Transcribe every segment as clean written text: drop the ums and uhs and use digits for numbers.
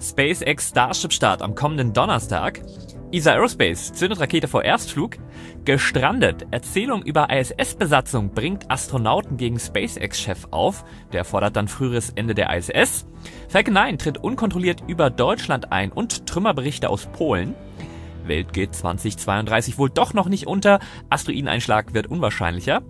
SpaceX Starship-Start am kommenden Donnerstag. ESA Aerospace zündet Rakete vor Erstflug. Gestrandet. Erzählung über ISS-Besatzung bringt Astronauten gegen SpaceX-Chef auf. Der fordert dann früheres Ende der ISS. Falcon 9 tritt unkontrolliert über Deutschland ein und Trümmerberichte aus Polen. Welt geht 2032 wohl doch noch nicht unter. Asteroideneinschlag wird unwahrscheinlicher.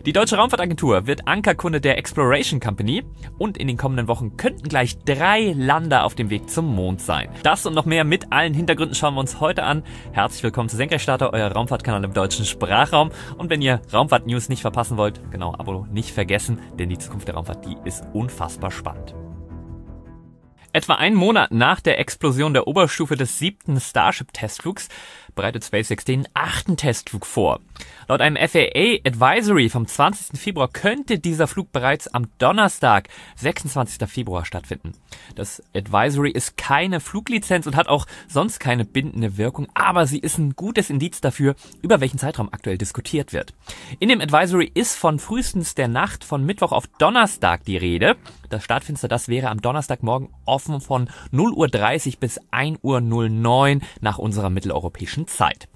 Die Deutsche Raumfahrtagentur wird Ankerkunde der Exploration Company und in den kommenden Wochen könnten gleich 3 Lander auf dem Weg zum Mond sein. Das und noch mehr mit allen Hintergründen schauen wir uns heute an. Herzlich willkommen zu Senkrechtstarter, euer Raumfahrtkanal im deutschen Sprachraum. Und wenn ihr Raumfahrt-News nicht verpassen wollt, genau, Abo nicht vergessen, denn die Zukunft der Raumfahrt, die ist unfassbar spannend. Etwa einen Monat nach der Explosion der Oberstufe des 7. Starship-Testflugs bereitet SpaceX den 8. Testflug vor. Laut einem FAA-Advisory vom 20. Februar könnte dieser Flug bereits am Donnerstag, 26. Februar, stattfinden. Das Advisory ist keine Fluglizenz und hat auch sonst keine bindende Wirkung, aber sie ist ein gutes Indiz dafür, über welchen Zeitraum aktuell diskutiert wird. In dem Advisory ist von frühestens der Nacht von Mittwoch auf Donnerstag die Rede. Das Startfenster, das wäre am Donnerstagmorgen offen von 0:30 Uhr bis 1:09 Uhr nach unserer mitteleuropäischen Zeit.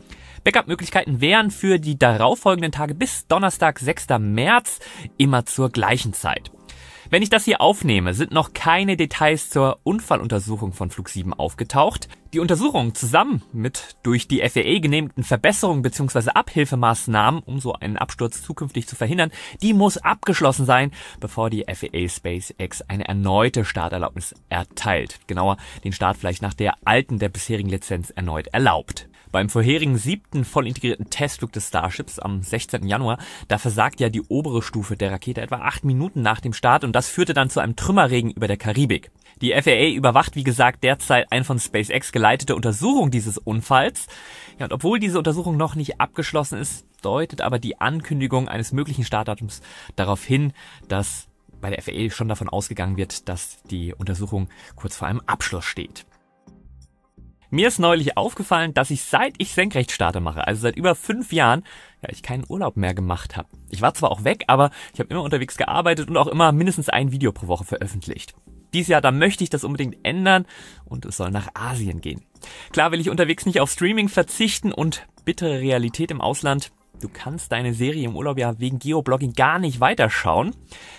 Backup-Möglichkeiten wären für die darauffolgenden Tage bis Donnerstag, 6. März, immer zur gleichen Zeit. Wenn ich das hier aufnehme, sind noch keine Details zur Unfalluntersuchung von Flug 7 aufgetaucht. Die Untersuchung zusammen mit durch die FAA genehmigten Verbesserungen bzw. Abhilfemaßnahmen, um so einen Absturz zukünftig zu verhindern, die muss abgeschlossen sein, bevor die FAA SpaceX eine erneute Starterlaubnis erteilt. Genauer, den Start vielleicht nach der alten, der bisherigen Lizenz erneut erlaubt. Beim vorherigen 7. voll integrierten Testflug des Starships am 16. Januar, da versagt ja die obere Stufe der Rakete etwa 8 Minuten nach dem Start und das führte dann zu einem Trümmerregen über der Karibik. Die FAA überwacht, wie gesagt, derzeit eine von SpaceX geleitete Untersuchung dieses Unfalls. Ja, und obwohl diese Untersuchung noch nicht abgeschlossen ist, deutet aber die Ankündigung eines möglichen Startdatums darauf hin, dass bei der FAA schon davon ausgegangen wird, dass die Untersuchung kurz vor einem Abschluss steht. Mir ist neulich aufgefallen, dass seit ich Senkrechtstarter mache, also seit über 5 Jahren, ich keinen Urlaub mehr gemacht habe. Ich war zwar auch weg, aber ich habe immer unterwegs gearbeitet und auch immer mindestens ein Video pro Woche veröffentlicht. Dieses Jahr, da möchte ich das unbedingt ändern und es soll nach Asien gehen. Klar will ich unterwegs nicht auf Streaming verzichten und bittere Realität im Ausland. Du kannst deine Serie im Urlaub ja wegen Geoblocking gar nicht weiterschauen.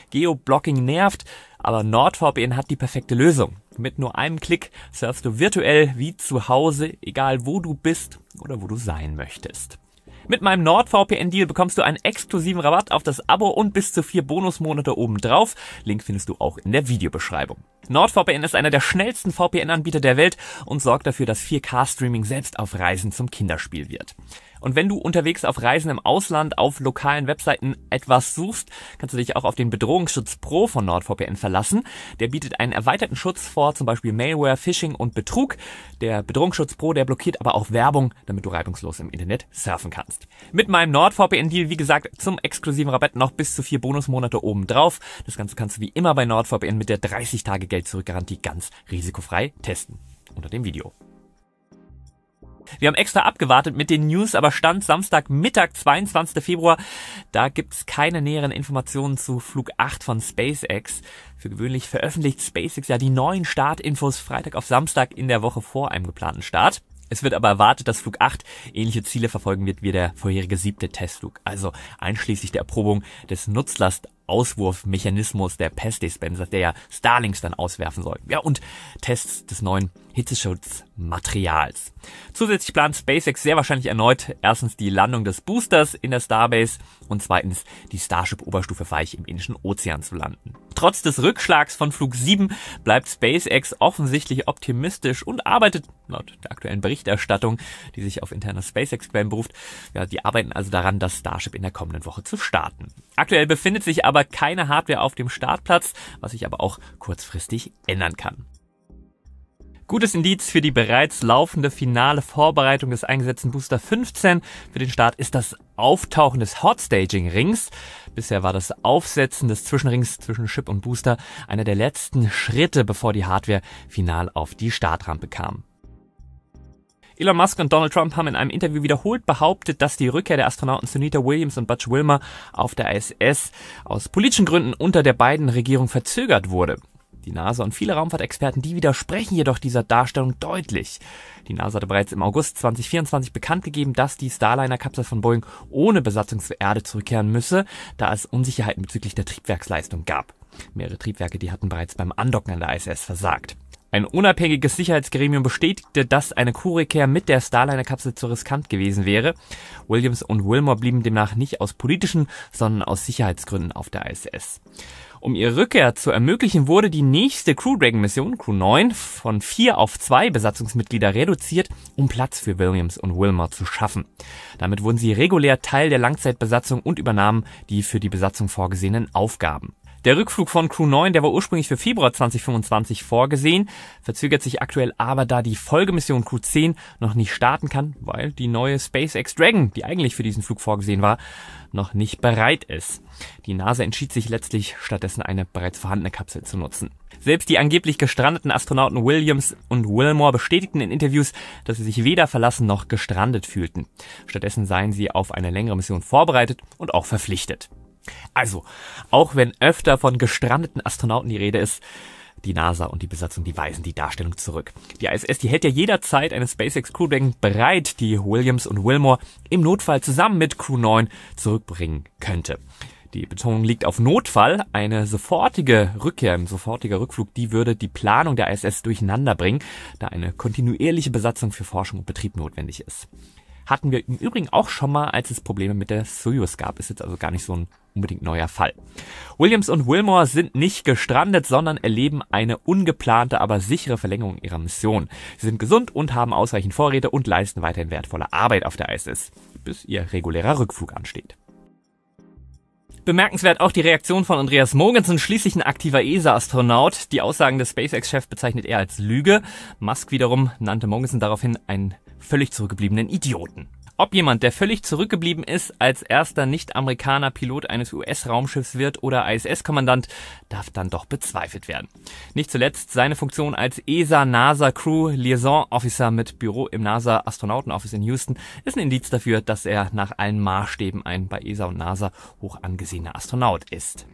Geoblocking nervt, aber NordVPN hat die perfekte Lösung. Mit nur einem Klick surfst du virtuell wie zu Hause, egal wo du bist oder wo du sein möchtest. Mit meinem NordVPN-Deal bekommst du einen exklusiven Rabatt auf das Abo und bis zu 4 Bonusmonate obendrauf. Link findest du auch in der Videobeschreibung. NordVPN ist einer der schnellsten VPN-Anbieter der Welt und sorgt dafür, dass 4K-Streaming selbst auf Reisen zum Kinderspiel wird. Und wenn du unterwegs auf Reisen im Ausland auf lokalen Webseiten etwas suchst, kannst du dich auch auf den Bedrohungsschutz Pro von NordVPN verlassen. Der bietet einen erweiterten Schutz vor, zum Beispiel Malware, Phishing und Betrug. Der Bedrohungsschutz Pro, der blockiert aber auch Werbung, damit du reibungslos im Internet surfen kannst. Mit meinem NordVPN-Deal, wie gesagt, zum exklusiven Rabatt noch bis zu 4 Bonusmonate obendrauf. Das Ganze kannst du wie immer bei NordVPN mit der 30-Tage-Geld-Zurück-Garantie ganz risikofrei testen. Unter dem Video. Wir haben extra abgewartet mit den News, aber Stand Samstagmittag, 22. Februar, da gibt's keine näheren Informationen zu Flug 8 von SpaceX. Für gewöhnlich veröffentlicht SpaceX ja die neuen Startinfos Freitag auf Samstag in der Woche vor einem geplanten Start. Es wird aber erwartet, dass Flug 8 ähnliche Ziele verfolgen wird wie der vorherige 7. Testflug, also einschließlich der Erprobung des Nutzlastauswurfmechanismus der PES-Dispenser, der ja Starlinks dann auswerfen soll. Ja, und Tests des neuen Hitzeschutzmaterials. Zusätzlich plant SpaceX sehr wahrscheinlich erneut erstens die Landung des Boosters in der Starbase und zweitens die Starship-Oberstufe weich im Indischen Ozean zu landen. Trotz des Rückschlags von Flug 7 bleibt SpaceX offensichtlich optimistisch und arbeitet, laut der aktuellen Berichterstattung, die sich auf interne SpaceX-Quellen beruft, die arbeiten also daran, das Starship in der kommenden Woche zu starten. Aktuell befindet sich aber keine Hardware auf dem Startplatz, was sich aber auch kurzfristig ändern kann. Gutes Indiz für die bereits laufende finale Vorbereitung des eingesetzten Booster 15 für den Start ist das Auftauchen des Hot-Staging-Rings. Bisher war das Aufsetzen des Zwischenrings zwischen Chip und Booster einer der letzten Schritte, bevor die Hardware final auf die Startrampe kam. Elon Musk und Donald Trump haben in einem Interview wiederholt behauptet, dass die Rückkehr der Astronauten Sunita Williams und Butch Wilmore auf der ISS aus politischen Gründen unter der Biden-Regierung verzögert wurde. Die NASA und viele Raumfahrtexperten, die widersprechen jedoch dieser Darstellung deutlich. Die NASA hatte bereits im August 2024 bekannt gegeben, dass die Starliner-Kapsel von Boeing ohne Besatzung zur Erde zurückkehren müsse, da es Unsicherheiten bezüglich der Triebwerksleistung gab. Mehrere Triebwerke, die hatten bereits beim Andocken an der ISS versagt. Ein unabhängiges Sicherheitsgremium bestätigte, dass eine Crewrückkehr mit der Starliner-Kapsel zu riskant gewesen wäre. Williams und Wilmore blieben demnach nicht aus politischen, sondern aus Sicherheitsgründen auf der ISS. Um ihre Rückkehr zu ermöglichen, wurde die nächste Crew Dragon-Mission, Crew 9, von 4 auf 2 Besatzungsmitglieder reduziert, um Platz für Williams und Wilmore zu schaffen. Damit wurden sie regulär Teil der Langzeitbesatzung und übernahmen die für die Besatzung vorgesehenen Aufgaben. Der Rückflug von Crew 9, der war ursprünglich für Februar 2025 vorgesehen, verzögert sich aktuell aber, da die Folgemission Crew 10 noch nicht starten kann, weil die neue SpaceX Dragon, die eigentlich für diesen Flug vorgesehen war, noch nicht bereit ist. Die NASA entschied sich letztlich stattdessen eine bereits vorhandene Kapsel zu nutzen. Selbst die angeblich gestrandeten Astronauten Williams und Wilmore bestätigten in Interviews, dass sie sich weder verlassen noch gestrandet fühlten. Stattdessen seien sie auf eine längere Mission vorbereitet und auch verpflichtet. Also, auch wenn öfter von gestrandeten Astronauten die Rede ist, die NASA und die Besatzung, die weisen die Darstellung zurück. Die ISS, die hält ja jederzeit eine SpaceX Crew Dragon bereit, die Williams und Wilmore im Notfall zusammen mit Crew 9 zurückbringen könnte. Die Betonung liegt auf Notfall. Eine sofortige Rückkehr, ein sofortiger Rückflug, die würde die Planung der ISS durcheinander bringen, da eine kontinuierliche Besatzung für Forschung und Betrieb notwendig ist. Hatten wir im Übrigen auch schon mal, als es Probleme mit der Soyuz gab. Ist jetzt also gar nicht so ein unbedingt neuer Fall. Williams und Wilmore sind nicht gestrandet, sondern erleben eine ungeplante, aber sichere Verlängerung ihrer Mission. Sie sind gesund und haben ausreichend Vorräte und leisten weiterhin wertvolle Arbeit auf der ISS, bis ihr regulärer Rückflug ansteht. Bemerkenswert auch die Reaktion von Andreas Mogensen, schließlich ein aktiver ESA-Astronaut. Die Aussagen des SpaceX-Chefs bezeichnet er als Lüge. Musk wiederum nannte Mogensen daraufhin einen völlig zurückgebliebenen Idioten. Ob jemand, der völlig zurückgeblieben ist, als erster Nicht-Amerikaner Pilot eines US-Raumschiffs wird oder ISS-Kommandant, darf dann doch bezweifelt werden. Nicht zuletzt seine Funktion als ESA-NASA-Crew-Liaison-Officer mit Büro im NASA-Astronautenoffice in Houston ist ein Indiz dafür, dass er nach allen Maßstäben ein bei ESA und NASA hoch angesehener Astronaut ist.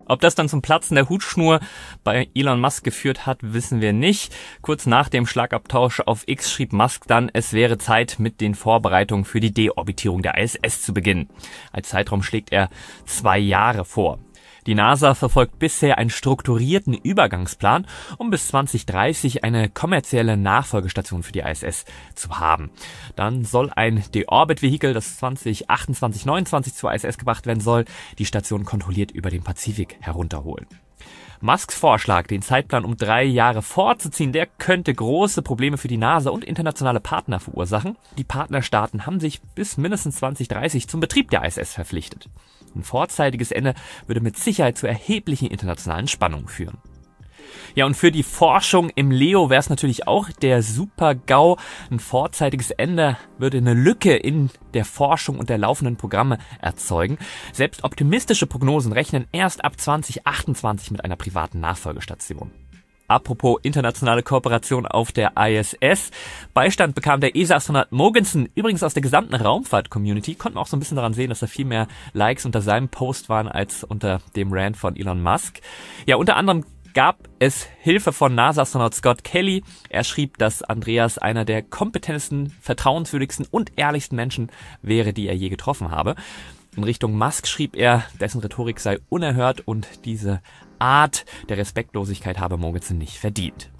Ob das dann zum Platzen der Hutschnur bei Elon Musk geführt hat, wissen wir nicht. Kurz nach dem Schlagabtausch auf X schrieb Musk dann, es wäre Zeit, mit den Vorbereitungen für die Deorbitierung der ISS zu beginnen. Als Zeitraum schlägt er 2 Jahre vor. Die NASA verfolgt bisher einen strukturierten Übergangsplan, um bis 2030 eine kommerzielle Nachfolgestation für die ISS zu haben. Dann soll ein Deorbit-Vehikel, das 2028-29 zur ISS gebracht werden soll, die Station kontrolliert über den Pazifik herunterholen. Musks Vorschlag, den Zeitplan um 3 Jahre vorzuziehen, der könnte große Probleme für die NASA und internationale Partner verursachen. Die Partnerstaaten haben sich bis mindestens 2030 zum Betrieb der ISS verpflichtet. Ein vorzeitiges Ende würde mit Sicherheit zu erheblichen internationalen Spannungen führen. Ja, und für die Forschung im LEO wäre es natürlich auch der Super-GAU. Ein vorzeitiges Ende würde eine Lücke in der Forschung und der laufenden Programme erzeugen. Selbst optimistische Prognosen rechnen erst ab 2028 mit einer privaten Nachfolgestation. Apropos internationale Kooperation auf der ISS. Beistand bekam der ESA-Astronaut Mogensen, übrigens aus der gesamten Raumfahrt-Community. Konnten wir auch so ein bisschen daran sehen, dass da viel mehr Likes unter seinem Post waren als unter dem Rant von Elon Musk. Ja, unter anderem gab es Hilfe von NASA-Astronaut Scott Kelly. Er schrieb, dass Andreas einer der kompetentesten, vertrauenswürdigsten und ehrlichsten Menschen wäre, die er je getroffen habe. In Richtung Musk schrieb er, dessen Rhetorik sei unerhört und diese Art der Respektlosigkeit habe Mogensen nicht verdient.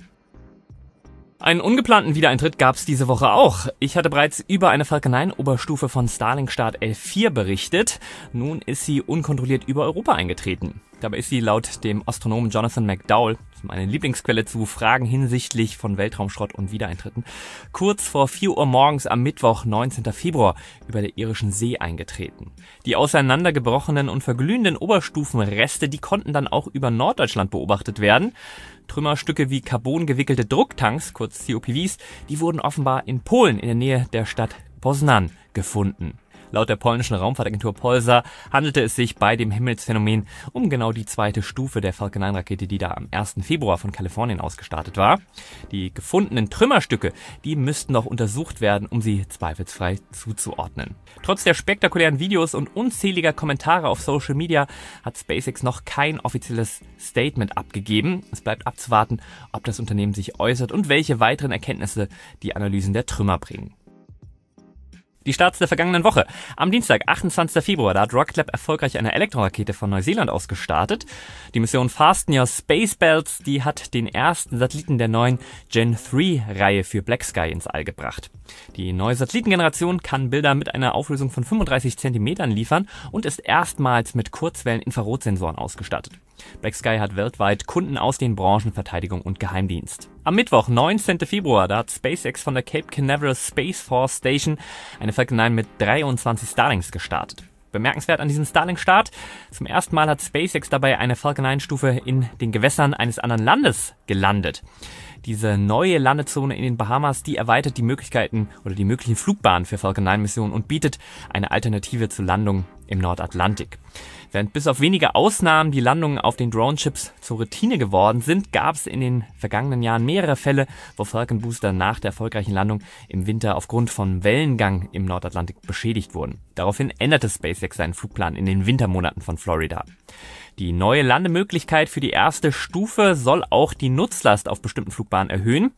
Einen ungeplanten Wiedereintritt gab es diese Woche auch. Ich hatte bereits über eine Falcon 9 Oberstufe von Starlink-Start L4 berichtet. Nun ist sie unkontrolliert über Europa eingetreten. Dabei ist sie laut dem Astronomen Jonathan McDowell, meine Lieblingsquelle zu Fragen hinsichtlich von Weltraumschrott und Wiedereintritten, kurz vor 4 Uhr morgens am Mittwoch, 19. Februar, über der Irischen See eingetreten. Die auseinandergebrochenen und verglühenden Oberstufenreste, die konnten dann auch über Norddeutschland beobachtet werden. Trümmerstücke wie carbongewickelte Drucktanks, kurz COPVs, die wurden offenbar in Polen in der Nähe der Stadt Poznań gefunden. Laut der polnischen Raumfahrtagentur Polsar handelte es sich bei dem Himmelsphänomen um genau die zweite Stufe der Falcon 9 Rakete, die da am 1. Februar von Kalifornien aus gestartet war. Die gefundenen Trümmerstücke, die müssten noch untersucht werden, um sie zweifelsfrei zuzuordnen. Trotz der spektakulären Videos und unzähliger Kommentare auf Social Media hat SpaceX noch kein offizielles Statement abgegeben. Es bleibt abzuwarten, ob das Unternehmen sich äußert und welche weiteren Erkenntnisse die Analysen der Trümmer bringen. Die Starts der vergangenen Woche. Am Dienstag, 28. Februar, da hat Rocket Lab erfolgreich eine Elektrorakete von Neuseeland aus gestartet. Die Mission Fasten Your Space Belts, die hat den ersten Satelliten der neuen Gen-3-Reihe für Black Sky ins All gebracht. Die neue Satellitengeneration kann Bilder mit einer Auflösung von 35 cm liefern und ist erstmals mit Kurzwellen-Infrarotsensoren ausgestattet. Black Sky hat weltweit Kunden aus den Branchen Verteidigung und Geheimdienst. Am Mittwoch, 19. Februar, da hat SpaceX von der Cape Canaveral Space Force Station eine Falcon 9 mit 23 Starlinks gestartet. Bemerkenswert an diesem Starlink-Start: Zum ersten Mal hat SpaceX dabei eine Falcon 9-Stufe in den Gewässern eines anderen Landes gelandet. Diese neue Landezone in den Bahamas, die erweitert die Möglichkeiten oder die möglichen Flugbahnen für Falcon 9-Missionen und bietet eine Alternative zur Landung im Nordatlantik. Während bis auf wenige Ausnahmen die Landungen auf den Drone-Chips zur Routine geworden sind, gab es in den vergangenen Jahren mehrere Fälle, wo Falcon Booster nach der erfolgreichen Landung im Winter aufgrund von Wellengang im Nordatlantik beschädigt wurden. Daraufhin änderte SpaceX seinen Flugplan in den Wintermonaten von Florida. Die neue Landemöglichkeit für die erste Stufe soll auch die Nutzlast auf bestimmten Flugbahnen erhöhen.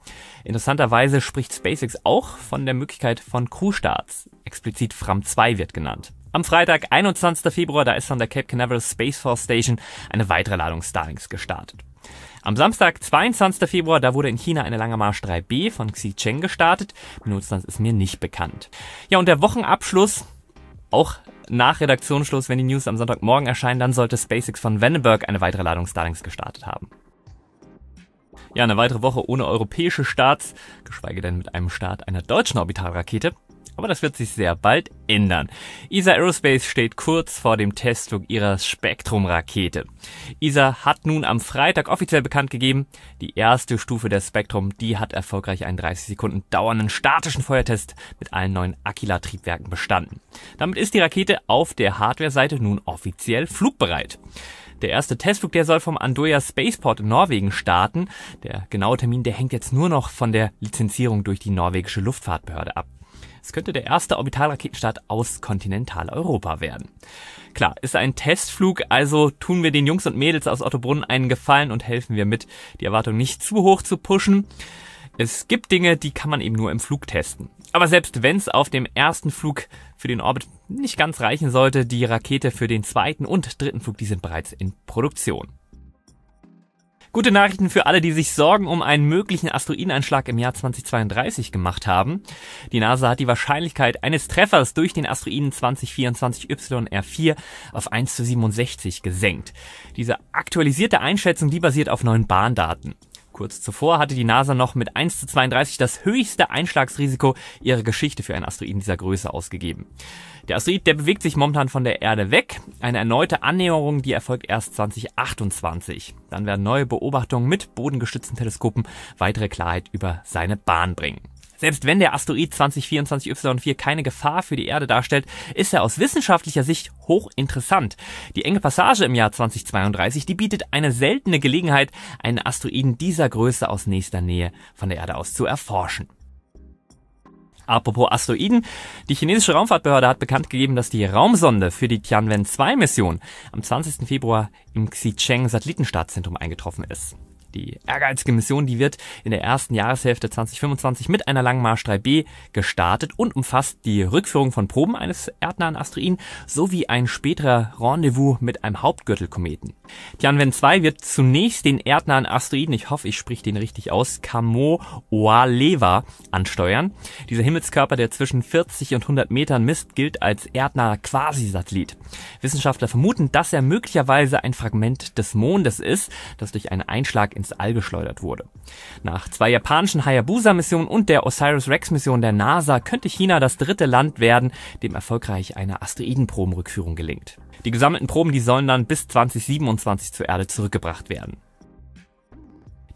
Interessanterweise spricht SpaceX auch von der Möglichkeit von Crew-Starts. Explizit Fram 2 wird genannt. Am Freitag, 21. Februar, da ist von der Cape Canaveral Space Force Station eine weitere Ladung Starlinks gestartet. Am Samstag, 22. Februar, da wurde in China eine Lange Marsch 3B von Xicheng gestartet. Die Nutzlast ist mir nicht bekannt. Ja, und der Wochenabschluss, auch nach Redaktionsschluss, wenn die News am Sonntagmorgen erscheinen, dann sollte SpaceX von Vandenberg eine weitere Ladung Starlinks gestartet haben. Ja, eine weitere Woche ohne europäische Starts, geschweige denn mit einem Start einer deutschen Orbitalrakete. Aber das wird sich sehr bald ändern. ESA Aerospace steht kurz vor dem Testflug ihrer Spektrum-Rakete. ESA hat nun am Freitag offiziell bekannt gegeben, die erste Stufe der Spektrum, die hat erfolgreich einen 30 Sekunden dauernden statischen Feuertest mit allen neuen Aquila-Triebwerken bestanden. Damit ist die Rakete auf der Hardware-Seite nun offiziell flugbereit. Der erste Testflug, der soll vom Andøya Spaceport in Norwegen starten. Der genaue Termin, der hängt jetzt nur noch von der Lizenzierung durch die norwegische Luftfahrtbehörde ab. Es könnte der erste Orbitalraketenstart aus Kontinentaleuropa werden. Klar, ist ein Testflug, also tun wir den Jungs und Mädels aus Ottobrunn einen Gefallen und helfen wir mit, die Erwartung nicht zu hoch zu pushen. Es gibt Dinge, die kann man eben nur im Flug testen. Aber selbst wenn es auf dem ersten Flug für den Orbit nicht ganz reichen sollte, die Rakete für den zweiten und dritten Flug, die sind bereits in Produktion. Gute Nachrichten für alle, die sich Sorgen um einen möglichen Asteroideneinschlag im Jahr 2032 gemacht haben. Die NASA hat die Wahrscheinlichkeit eines Treffers durch den Asteroiden 2024 YR4 auf 1:67 gesenkt. Diese aktualisierte Einschätzung, die basiert auf neuen Bahndaten. Kurz zuvor hatte die NASA noch mit 1:32 das höchste Einschlagsrisiko ihrer Geschichte für einen Asteroiden dieser Größe ausgegeben. Der Asteroid, der bewegt sich momentan von der Erde weg. Eine erneute Annäherung, die erfolgt erst 2028. Dann werden neue Beobachtungen mit bodengestützten Teleskopen weitere Klarheit über seine Bahn bringen. Selbst wenn der Asteroid 2024 Y4 keine Gefahr für die Erde darstellt, ist er aus wissenschaftlicher Sicht hochinteressant. Die enge Passage im Jahr 2032, die bietet eine seltene Gelegenheit, einen Asteroiden dieser Größe aus nächster Nähe von der Erde aus zu erforschen. Apropos Asteroiden, die chinesische Raumfahrtbehörde hat bekannt gegeben, dass die Raumsonde für die Tianwen-2-Mission am 20. Februar im Xicheng Satellitenstartzentrum eingetroffen ist. Die ehrgeizige Mission, die wird in der ersten Jahreshälfte 2025 mit einer Langen Marsch 3B gestartet und umfasst die Rückführung von Proben eines erdnahen Asteroiden sowie ein späterer Rendezvous mit einem Hauptgürtelkometen. Tianwen 2 wird zunächst den erdnahen Asteroiden, ich hoffe, ich spreche den richtig aus, Kamo-Oa-Lewa ansteuern. Dieser Himmelskörper, der zwischen 40 und 100 Metern misst, gilt als erdnaher Quasi-Satellit. Wissenschaftler vermuten, dass er möglicherweise ein Fragment des Mondes ist, das durch einen Einschlag ins All geschleudert wurde. Nach 2 japanischen Hayabusa-Missionen und der OSIRIS-REx-Mission der NASA könnte China das dritte Land werden, dem erfolgreich eine Asteroidenprobenrückführung gelingt. Die gesammelten Proben, die sollen dann bis 2027 zur Erde zurückgebracht werden.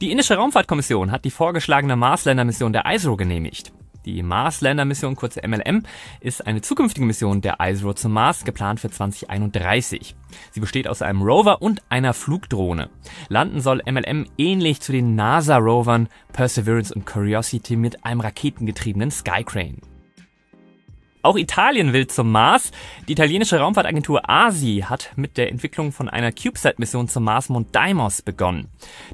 Die indische Raumfahrtkommission hat die vorgeschlagene Marsländermission der ISRO genehmigt. Die Mars-Lander-Mission, kurz MLM, ist eine zukünftige Mission der ISRO zum Mars, geplant für 2031. Sie besteht aus einem Rover und einer Flugdrohne. Landen soll MLM ähnlich zu den NASA-Rovern Perseverance und Curiosity mit einem raketengetriebenen Skycrane. Auch Italien will zum Mars. Die italienische Raumfahrtagentur ASI hat mit der Entwicklung von einer CubeSat-Mission zum Marsmond Deimos begonnen.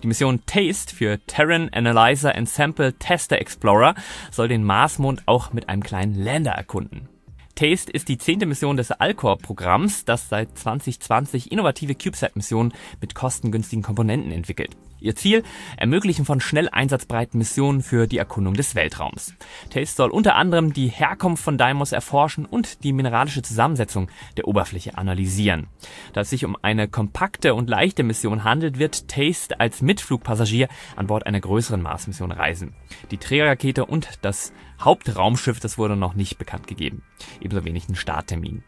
Die Mission TASTE für Terran Analyzer and Sample Tester Explorer soll den Marsmond auch mit einem kleinen Lander erkunden. TASTE ist die 10. Mission des Alcor-Programms, das seit 2020 innovative CubeSat-Missionen mit kostengünstigen Komponenten entwickelt. Ihr Ziel: Ermöglichen von schnell einsatzbereiten Missionen für die Erkundung des Weltraums. TASTE soll unter anderem die Herkunft von Deimos erforschen und die mineralische Zusammensetzung der Oberfläche analysieren. Da es sich um eine kompakte und leichte Mission handelt, wird TASTE als Mitflugpassagier an Bord einer größeren Mars-Mission reisen. Die Trägerrakete und das Hauptraumschiff, das wurde noch nicht bekannt gegeben. Ebenso wenig ein Starttermin.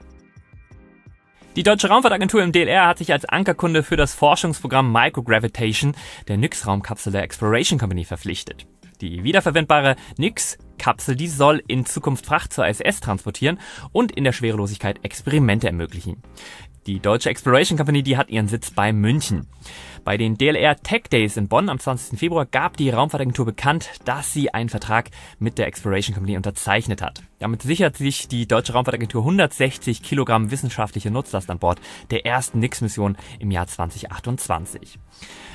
Die Deutsche Raumfahrtagentur im DLR hat sich als Ankerkunde für das Forschungsprogramm Microgravitation der NYX-Raumkapsel der Exploration Company verpflichtet. Die wiederverwendbare NYX-Kapsel, die soll in Zukunft Fracht zur ISS transportieren und in der Schwerelosigkeit Experimente ermöglichen. Die Deutsche Exploration Company, die hat ihren Sitz bei München. Bei den DLR Tech Days in Bonn am 20. Februar gab die Raumfahrtagentur bekannt, dass sie einen Vertrag mit der Exploration Company unterzeichnet hat. Damit sichert sich die Deutsche Raumfahrtagentur 160 Kilogramm wissenschaftliche Nutzlast an Bord der ersten NYX-Mission im Jahr 2028.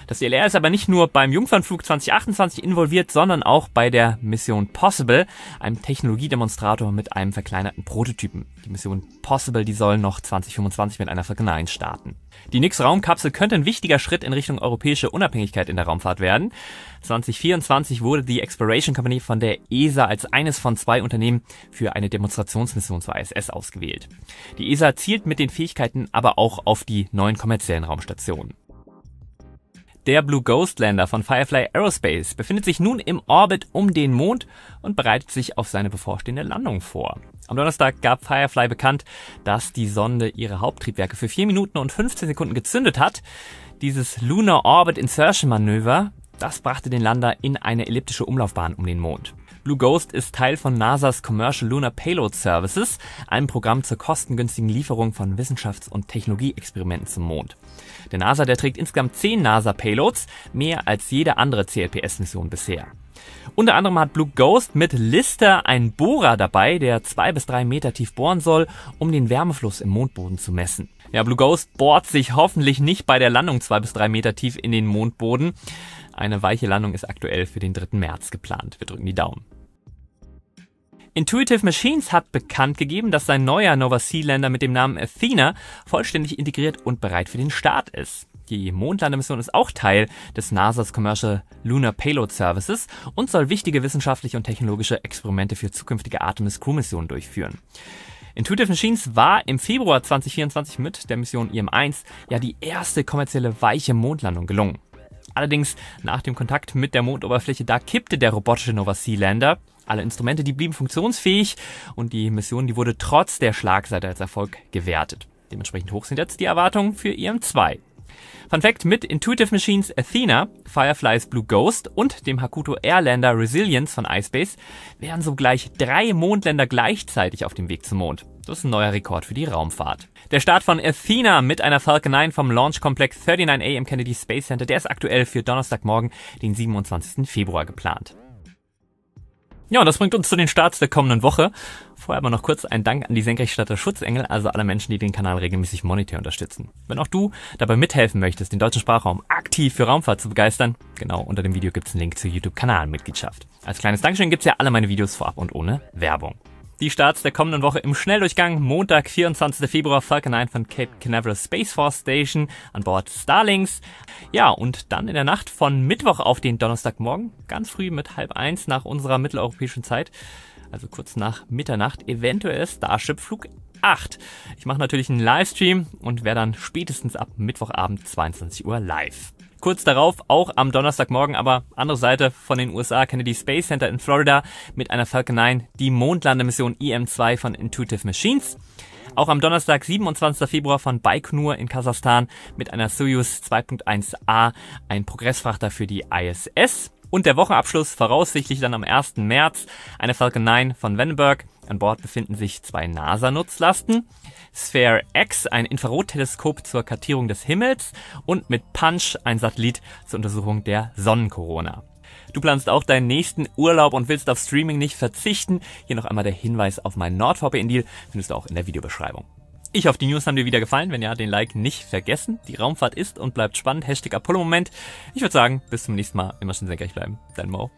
Das DLR ist aber nicht nur beim Jungfernflug 2028 involviert, sondern auch bei der Mission Possible, einem Technologiedemonstrator mit einem verkleinerten Prototypen. Die Mission Possible, die soll noch 2025 mit einer Falcon 9 starten. Die NYX-Raumkapsel könnte ein wichtiger Schritt in Richtung europäische Unabhängigkeit in der Raumfahrt werden. 2024 wurde die Exploration Company von der ESA als eines von 2 Unternehmen für eine Demonstrationsmission zur ISS ausgewählt. Die ESA zielt mit den Fähigkeiten aber auch auf die neuen kommerziellen Raumstationen. Der Blue Ghost Lander von Firefly Aerospace befindet sich nun im Orbit um den Mond und bereitet sich auf seine bevorstehende Landung vor. Am Donnerstag gab Firefly bekannt, dass die Sonde ihre Haupttriebwerke für 4 Minuten und 15 Sekunden gezündet hat. Dieses Lunar Orbit Insertion Manöver, das brachte den Lander in eine elliptische Umlaufbahn um den Mond. Blue Ghost ist Teil von NASA's Commercial Lunar Payload Services, einem Programm zur kostengünstigen Lieferung von Wissenschafts- und Technologieexperimenten zum Mond. Der NASA, der trägt insgesamt 10 NASA-Payloads, mehr als jede andere CLPS-Mission bisher. Unter anderem hat Blue Ghost mit Lister einen Bohrer dabei, der 2 bis 3 Meter tief bohren soll, um den Wärmefluss im Mondboden zu messen. Ja, Blue Ghost bohrt sich hoffentlich nicht bei der Landung 2 bis 3 Meter tief in den Mondboden. Eine weiche Landung ist aktuell für den 3. März geplant. Wir drücken die Daumen. Intuitive Machines hat bekannt gegeben, dass sein neuer Nova-C-Lander mit dem Namen Athena vollständig integriert und bereit für den Start ist. Die Mondlandemission ist auch Teil des NASA's Commercial Lunar Payload Services und soll wichtige wissenschaftliche und technologische Experimente für zukünftige Artemis-Crew-Missionen durchführen. Intuitive Machines war im Februar 2024 mit der Mission IM-1 ja die erste kommerzielle weiche Mondlandung gelungen. Allerdings nach dem Kontakt mit der Mondoberfläche, da kippte der robotische Nova-C-Lander. Alle Instrumente, die blieben funktionsfähig und die Mission, die wurde trotz der Schlagseite als Erfolg gewertet. Dementsprechend hoch sind jetzt die Erwartungen für IM-2. Fun Fact: Mit Intuitive Machines Athena, Firefly's Blue Ghost und dem Hakuto Air Lander Resilience von iSpace wären sogleich 3 Mondländer gleichzeitig auf dem Weg zum Mond. Das ist ein neuer Rekord für die Raumfahrt. Der Start von Athena mit einer Falcon 9 vom Launch Complex 39A im Kennedy Space Center, der ist aktuell für Donnerstagmorgen, den 27. Februar geplant. Ja, und das bringt uns zu den Starts der kommenden Woche. Vorher aber noch kurz ein Dank an die Senkrechtstarter Schutzengel, also alle Menschen, die den Kanal regelmäßig monetär unterstützen. Wenn auch du dabei mithelfen möchtest, den deutschen Sprachraum aktiv für Raumfahrt zu begeistern, genau unter dem Video gibt's einen Link zur YouTube-Kanalmitgliedschaft. Als kleines Dankeschön gibt's ja alle meine Videos vorab und ohne Werbung. Die Starts der kommenden Woche im Schnelldurchgang. Montag, 24. Februar, Falcon 9 von Cape Canaveral Space Force Station an Bord Starlings. Ja, und dann in der Nacht von Mittwoch auf den Donnerstagmorgen, ganz früh mit 12:30 nach unserer mitteleuropäischen Zeit, also kurz nach Mitternacht, eventuell Starship Flug 8. Ich mache natürlich einen Livestream und wäre dann spätestens ab Mittwochabend 22 Uhr live. Kurz darauf, auch am Donnerstagmorgen, aber andere Seite von den USA, Kennedy Space Center in Florida mit einer Falcon 9, die Mondlandemission IM-2 von Intuitive Machines. Auch am Donnerstag, 27. Februar von Baikonur in Kasachstan mit einer Soyuz 2.1A, ein Progressfrachter für die ISS. Und der Wochenabschluss voraussichtlich dann am 1. März, eine Falcon 9 von Vandenberg. An Bord befinden sich 2 NASA-Nutzlasten, Sphere X, ein Infrarotteleskop zur Kartierung des Himmels und mit Punch ein Satellit zur Untersuchung der Sonnenkorona. Du planst auch deinen nächsten Urlaub und willst auf Streaming nicht verzichten. Hier noch einmal der Hinweis auf meinen NordVPN-Deal, findest du auch in der Videobeschreibung. Ich hoffe, die News haben dir wieder gefallen. Wenn ja, den Like nicht vergessen. Die Raumfahrt ist und bleibt spannend. #Apollo-Moment. Ich würde sagen, bis zum nächsten Mal. Immer schön senkrecht bleiben. Dein Mo.